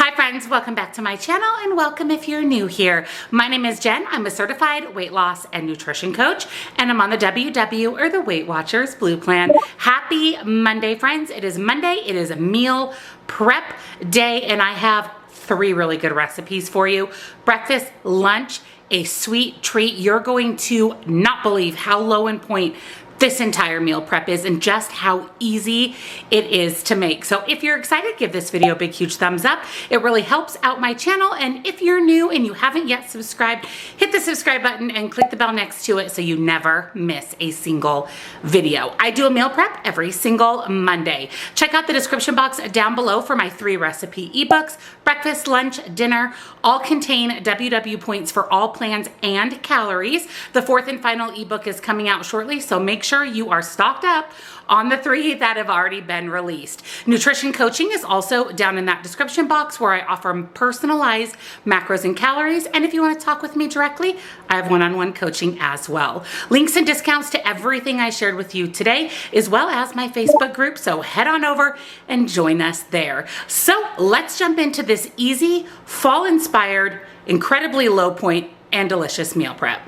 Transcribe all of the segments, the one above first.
Hi friends, welcome back to my channel and welcome if you're new here. My name is Jen. I'm a certified weight loss and nutrition coach and I'm on the WW or the Weight Watchers Blue Plan. Happy Monday friends. It is Monday. It is a meal prep day and I have three really good recipes for you. Breakfast, lunch, a sweet treat. You're going to not believe how low in point this entire meal prep is and just how easy it is to make. So if you're excited, give this video a big, huge thumbs up. It really helps out my channel. And if you're new and you haven't yet subscribed, hit the subscribe button and click the bell next to it so you never miss a single video. I do a meal prep every single Monday. Check out the description box down below for my 3 recipe ebooks. Breakfast, lunch, dinner, all contain WW points for all plans and calories. The 4th and final ebook is coming out shortly, so make sure you are stocked up on the 3 that have already been released. Nutrition coaching is also down in that description box where I offer personalized macros and calories. And if you want to talk with me directly, I have one-on-one coaching as well. Links and discounts to everything I shared with you today, as well as my Facebook group. So head on over and join us there. So let's jump into this easy, fall-inspired, incredibly low point and delicious meal prep.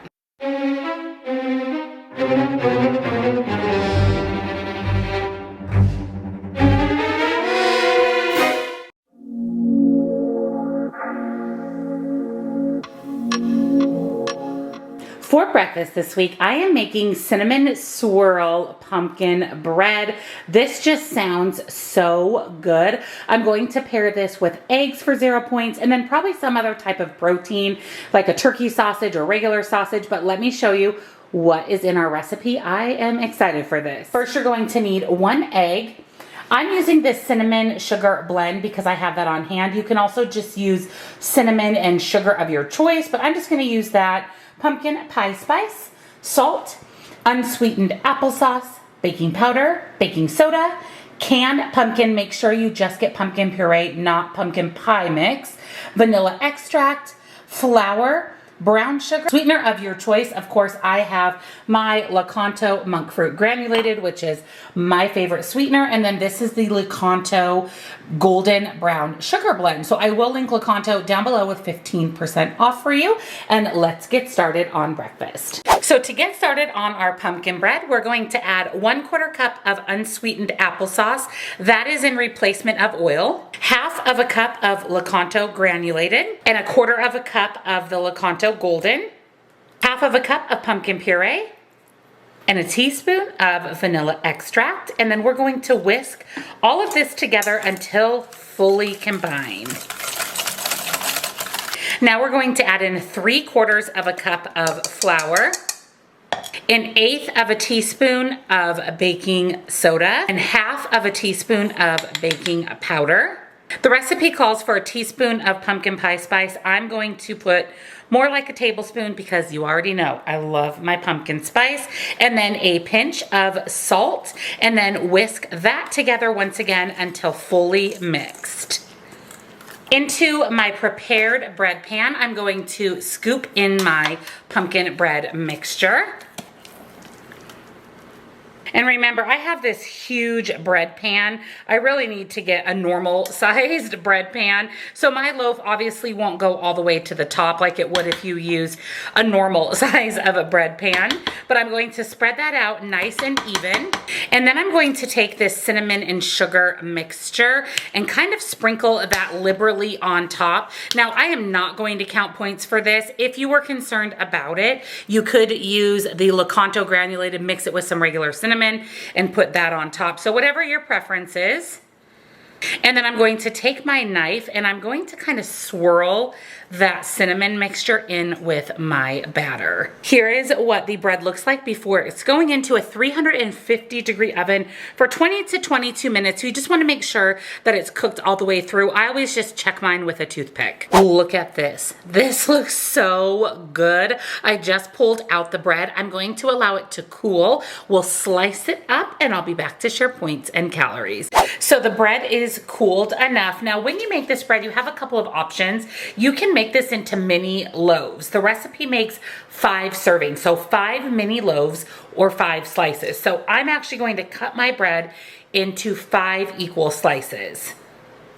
For breakfast this week, I am making cinnamon swirl pumpkin bread. This just sounds so good. I'm going to pair this with eggs for 0 points and then probably some other type of protein like a turkey sausage or regular sausage, but let me show you what is in our recipe. I am excited for this. First, you're going to need 1 egg. I'm using this cinnamon sugar blend because I have that on hand. You can also just use cinnamon and sugar of your choice, but I'm just going to use that. Pumpkin pie spice, salt, unsweetened applesauce, baking powder, baking soda, canned pumpkin. Make sure you just get pumpkin puree, not pumpkin pie mix, vanilla extract, flour, brown sugar, sweetener of your choice. Of course, I have my LAKANTO monk fruit granulated, which is my favorite sweetener. And then this is the LAKANTO golden brown sugar blend. So I will link LAKANTO down below with 15% off for you. And let's get started on breakfast. So to get started on our pumpkin bread, we're going to add 1/4 cup of unsweetened applesauce. That is in replacement of oil. 1/2 cup of LAKANTO granulated and 1/4 cup of the LAKANTO golden. 1/2 cup of pumpkin puree and a teaspoon of vanilla extract. And then we're going to whisk all of this together until fully combined. Now we're going to add in 3/4 cup of flour, 1/8 teaspoon of baking soda, and 1/2 teaspoon of baking powder. The recipe calls for a teaspoon of pumpkin pie spice. I'm going to put more like a tablespoon because you already know I love my pumpkin spice. And then a pinch of salt, and then whisk that together once again until fully mixed. Into my prepared bread pan, I'm going to scoop in my pumpkin bread mixture. And remember, I have this huge bread pan. I really need to get a normal sized bread pan. So my loaf obviously won't go all the way to the top like it would if you use a normal size of a bread pan. But I'm going to spread that out nice and even. And then I'm going to take this cinnamon and sugar mixture and kind of sprinkle that liberally on top. Now, I am not going to count points for this. If you were concerned about it, you could use the LAKANTO granulated, mix it with some regular cinnamon, and put that on top. So whatever your preference is. And then I'm going to take my knife and I'm going to kind of swirl that cinnamon mixture in with my batter. Here is what the bread looks like before it's going into a 350-degree oven for 20 to 22 minutes. You just want to make sure that it's cooked all the way through. I always just check mine with a toothpick. Look at this. This looks so good. I just pulled out the bread. I'm going to allow it to cool. We'll slice it up and I'll be back to share points and calories. So the bread is cooled enough. Now, when you make this bread, you have a couple of options. You can make this into mini loaves. The recipe makes 5 servings, so 5 mini loaves or 5 slices. So I'm actually going to cut my bread into 5 equal slices.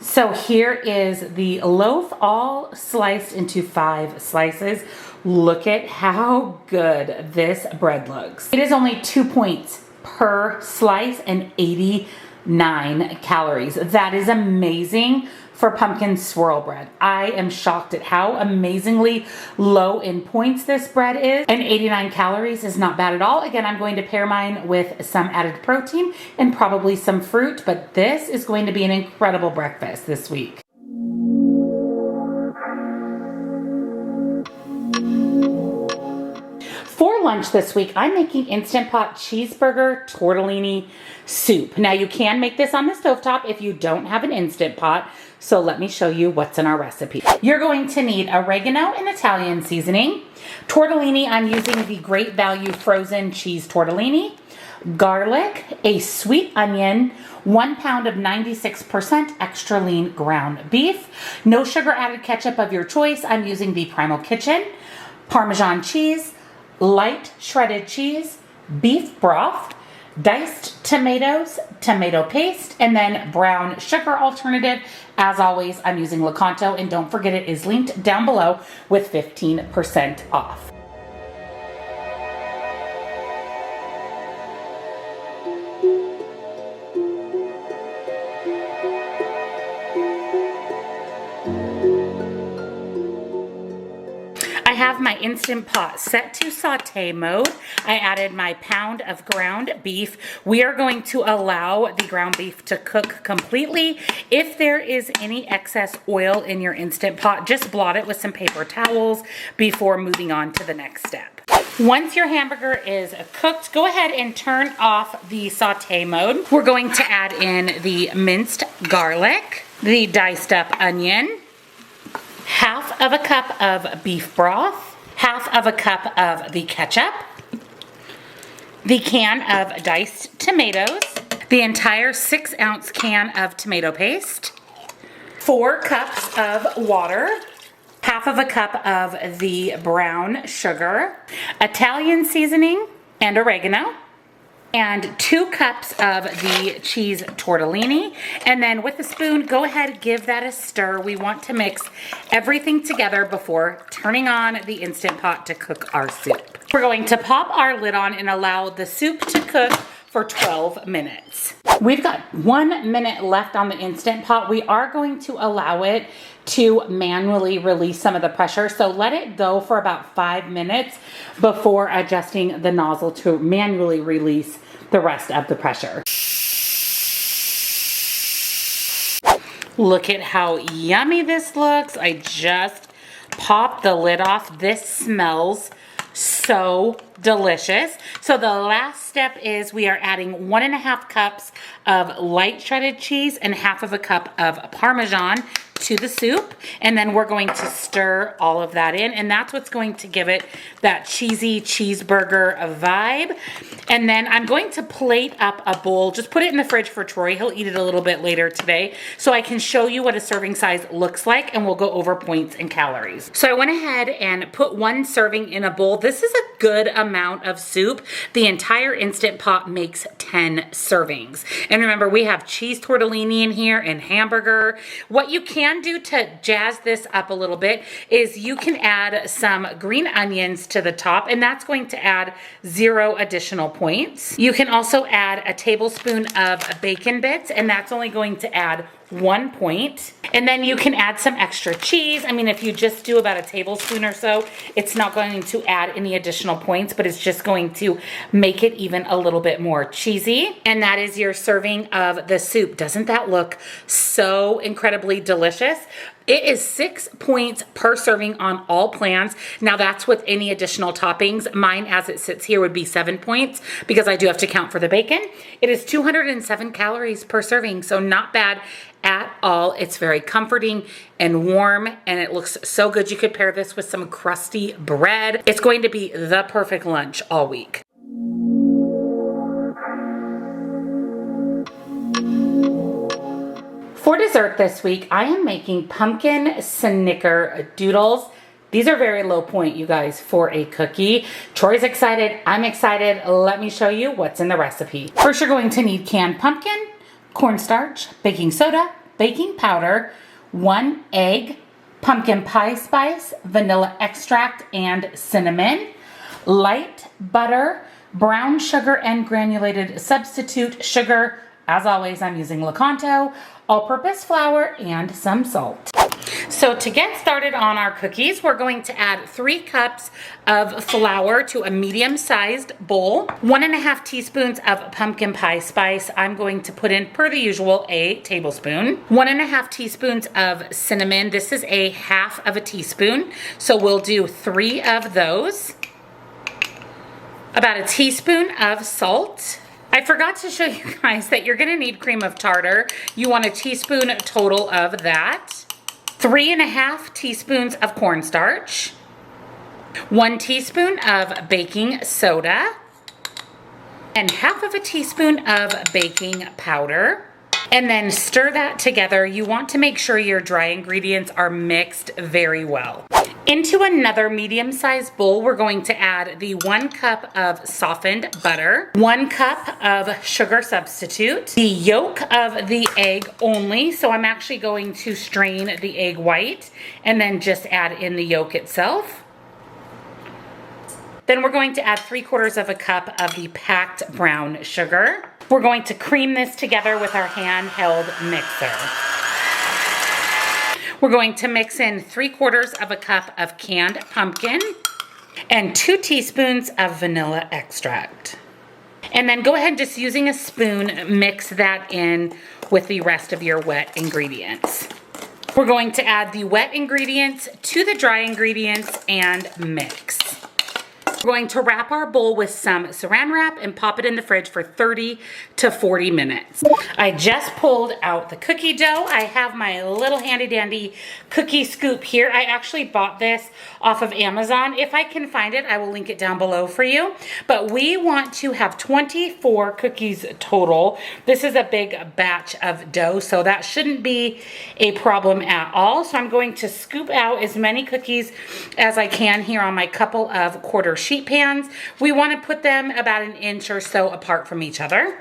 So here is the loaf all sliced into 5 slices. Look at how good this bread looks. It is only 2 points per slice and 89 calories. That is amazing for pumpkin swirl bread. I am shocked at how amazingly low in points this bread is, and 89 calories is not bad at all. Again, I'm going to pair mine with some added protein and probably some fruit, but this is going to be an incredible breakfast this week. For lunch this week, I'm making Instant Pot cheeseburger tortellini soup. Now you can make this on the stovetop if you don't have an Instant Pot, so let me show you what's in our recipe. You're going to need oregano and Italian seasoning. Tortellini, I'm using the Great Value frozen cheese tortellini. Garlic, a sweet onion, 1 pound of 96% extra lean ground beef. No sugar added ketchup of your choice. I'm using the Primal Kitchen. Parmesan cheese, light shredded cheese, beef broth, diced tomatoes, tomato paste, and then brown sugar alternative. As always, I'm using LAKANTO, and don't forget it is linked down below with 15% off. I have my Instant Pot set to saute mode. I added my pound of ground beef. We are going to allow the ground beef to cook completely. If there is any excess oil in your Instant Pot, just blot it with some paper towels before moving on to the next step. Once your hamburger is cooked, go ahead and turn off the saute mode. We're going to add in the minced garlic, the diced up onion, half of a cup of beef broth, half of a cup of the ketchup, the can of diced tomatoes, the entire 6-ounce can of tomato paste, 4 cups of water, half of a cup of the brown sugar, Italian seasoning and oregano, and 2 cups of the cheese tortellini. And then with a spoon, go ahead, give that a stir. We want to mix everything together before turning on the Instant Pot to cook our soup. We're going to pop our lid on and allow the soup to cook for 12 minutes. We've got 1 minute left on the Instant Pot. We are going to allow it to manually release some of the pressure. So let it go for about 5 minutes before adjusting the nozzle to manually release the rest of the pressure. Look at how yummy this looks. I just popped the lid off. This smells so delicious. So the last step is we are adding 1.5 cups of light shredded cheese and half of a cup of Parmesan to the soup, and then we're going to stir all of that in, and that's what's going to give it that cheesy cheeseburger vibe. And then I'm going to plate up a bowl, just put it in the fridge for Troy. He'll eat it a little bit later today, so I can show you what a serving size looks like, and we'll go over points and calories. So I went ahead and put 1 serving in a bowl. This is a good amount of soup. The entire Instant Pot makes 10 servings. And remember, we have cheese tortellini in here and hamburger. What you can do to jazz this up a little bit is you can add some green onions to the top, and that's going to add 0 additional points. You can also add a tablespoon of bacon bits, and that's only going to add 1 point. And then you can add some extra cheese. I mean, if you just do about a tablespoon or so, it's not going to add any additional points, but it's just going to make it even a little bit more cheesy. And that is your serving of the soup. Doesn't that look so incredibly delicious? It is 6 points per serving on all plans. Now that's with any additional toppings. Mine, as it sits here, would be 7 points because I do have to count for the bacon. It is 207 calories per serving, so not bad at all. It's very comforting and warm, and it looks so good. You could pair this with some crusty bread. It's going to be the perfect lunch all week. For dessert this week, I am making pumpkin snicker doodles. These are very low point, you guys, for a cookie. Troy's excited, I'm excited. Let me show you what's in the recipe. First, you're going to need canned pumpkin, cornstarch, baking soda, baking powder, 1 egg, pumpkin pie spice, vanilla extract, and cinnamon, light butter, brown sugar and granulated substitute sugar. As always, I'm using LAKANTO, all-purpose flour, and some salt. So to get started on our cookies, we're going to add 3 cups of flour to a medium-sized bowl, 1.5 teaspoons of pumpkin pie spice. I'm going to put in, per the usual, a tablespoon, 1.5 teaspoons of cinnamon. This is a 1/2 teaspoon, so we'll do 3 of those. About a teaspoon of salt. I forgot to show you guys that you're gonna need cream of tartar. You want a teaspoon total of that. 3.5 teaspoons of cornstarch. 1 teaspoon of baking soda. And 1/2 teaspoon of baking powder. And then stir that together. You want to make sure your dry ingredients are mixed very well. Into another medium-sized bowl, we're going to add the 1 cup of softened butter, 1 cup of sugar substitute, the yolk of the egg only, so I'm actually going to strain the egg white and then just add in the yolk itself. Then we're going to add 3/4 cup of the packed brown sugar. We're going to cream this together with our handheld mixer. We're going to mix in 3/4 cup of canned pumpkin and 2 teaspoons of vanilla extract. And then go ahead and just using a spoon, mix that in with the rest of your wet ingredients. We're going to add the wet ingredients to the dry ingredients and mix. We're going to wrap our bowl with some saran wrap and pop it in the fridge for 30 to 40 minutes. I just pulled out the cookie dough. I have my little handy dandy cookie scoop here. I actually bought this off of Amazon. If I can find it, I will link it down below for you. But we want to have 24 cookies total. This is a big batch of dough, so that shouldn't be a problem at all. So I'm going to scoop out as many cookies as I can here on my couple of quarter sheet pans. We want to put them about 1 inch or so apart from each other.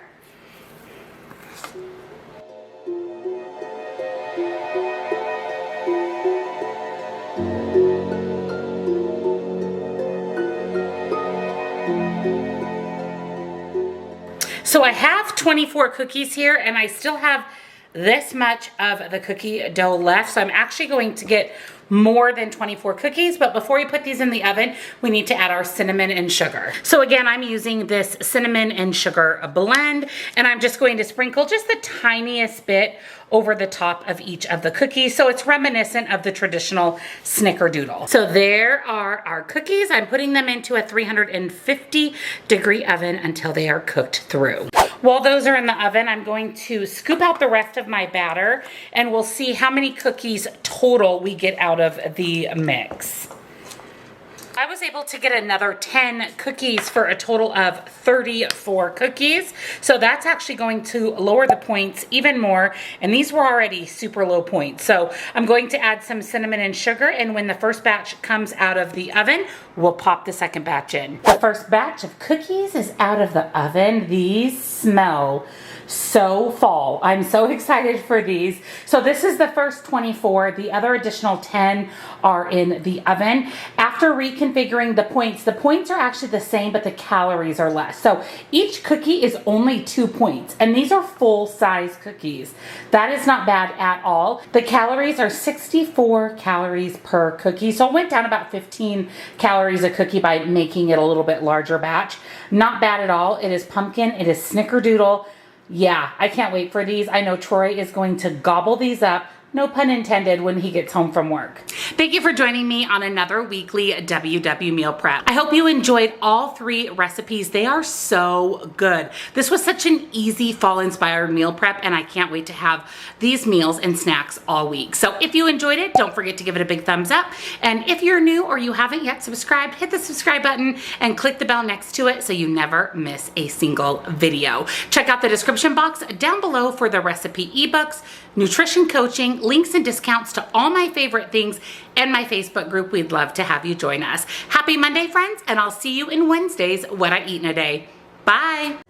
So I have 24 cookies here and I still have this much of the cookie dough left. So I'm actually going to get more than 24 cookies, but before we put these in the oven, we need to add our cinnamon and sugar. So again, I'm using this cinnamon and sugar blend, and I'm just going to sprinkle just the tiniest bit over the top of each of the cookies, so it's reminiscent of the traditional snickerdoodle. So there are our cookies. I'm putting them into a 350-degree oven until they are cooked through. While those are in the oven, I'm going to scoop out the rest of my batter, and we'll see how many cookies total we get out of the mix. I was able to get another 10 cookies for a total of 34 cookies. So that's actually going to lower the points even more. And these were already super low points. So I'm going to add some cinnamon and sugar. And when the first batch comes out of the oven, we'll pop the second batch in. The first batch of cookies is out of the oven. These smell so fall. I'm so excited for these. So this is the first 24. The other additional 10 are in the oven. After reconfiguring the points are actually the same, but the calories are less. So each cookie is only 2 points, and these are full-size cookies. That is not bad at all. The calories are 64 calories per cookie. So it went down about 15 calories a cookie by making it a little bit larger batch. Not bad at all. It is pumpkin. It is snickerdoodle. Yeah, I can't wait for these. I know Troy is going to gobble these up, no pun intended, when he gets home from work. Thank you for joining me on another weekly WW Meal Prep. I hope you enjoyed all 3 recipes. They are so good. This was such an easy fall-inspired meal prep, and I can't wait to have these meals and snacks all week. So if you enjoyed it, don't forget to give it a big thumbs up. And if you're new or you haven't yet subscribed, hit the subscribe button and click the bell next to it so you never miss a single video. Check out the description box down below for the recipe ebooks, nutrition coaching, links and discounts to all my favorite things, and my Facebook group. We'd love to have you join us. Happy Monday, friends, and I'll see you in Wednesday's What I Eat in a Day. Bye.